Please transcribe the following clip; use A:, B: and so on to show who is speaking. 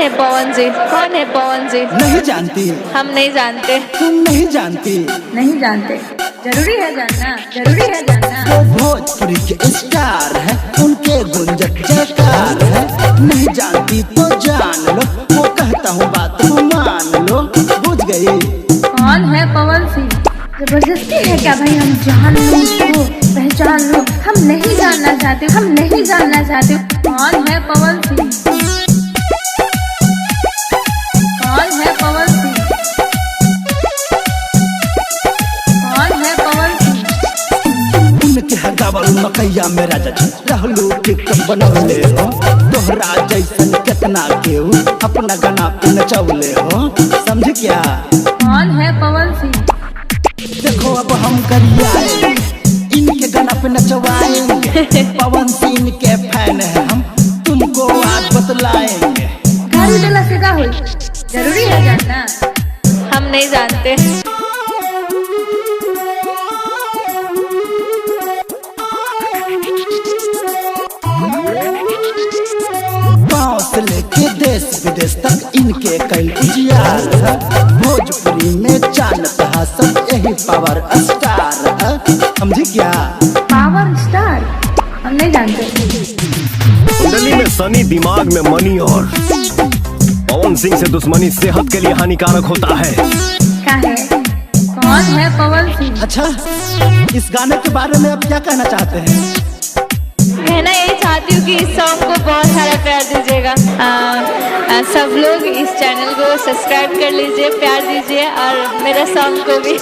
A: है पवन जी? कौन है पवन जी?
B: नहीं जानती?
A: हम नहीं जानते।
B: तुम नहीं जानती?
C: नहीं जानते। जरूरी है जानना, जरूरी है जानना।
B: वो भोजपुरी के स्टार है, उनके गुंजत जयकार है। नहीं जानती तो जान लो, वो कहता हूँ बात को मान लो। बुझ गई?
C: कौन है पवन सिंह? जबरदस्ती है क्या भाई? हम जान लो, पहचान लो। हम नहीं जानना चाहते, हम नहीं जानना चाहते। कौन है पवन सिंह? कौन है पवन सिंह? कौन है पवन सिंह?
B: उनके हगावल मकैया में राजा जी रहलू टिकट बनवले हो। तोहरा जैसन कितना केहू अपना गाना पे नचवले हो। समझ क्या?
C: कौन है पवन सिंह?
B: देखो अब हम करिए इनके गाना पे नचवाएंगे। पवन सिंह के फैन है हम, तुमको आज बतलाएंगे।
C: घर उजला से का हुई? जरूरी है जानना।
A: हम नहीं जानते।
B: गाँव से लेके देश विदेश तक इनके कई उजियार है। भोजपुरी में जानता है सब यही पावर स्टार है। समझी क्या?
C: Power star? हम नहीं जानते।
D: कुंडली में शनि, दिमाग में मनी और पवन सिंह से दुश्मनी सेहत के लिए हानिकारक होता है।
C: क्या है? कौन है पवन सिंह?
B: अच्छा, इस गाने के बारे में अब क्या कहना चाहते हैं?
A: कहना यही चाहती हूँ कि इस सॉन्ग को बहुत सारा प्यार दीजिएगा। सब लोग इस चैनल को सब्सक्राइब कर लीजिए, प्यार दीजिए और मेरा सॉन्ग को भी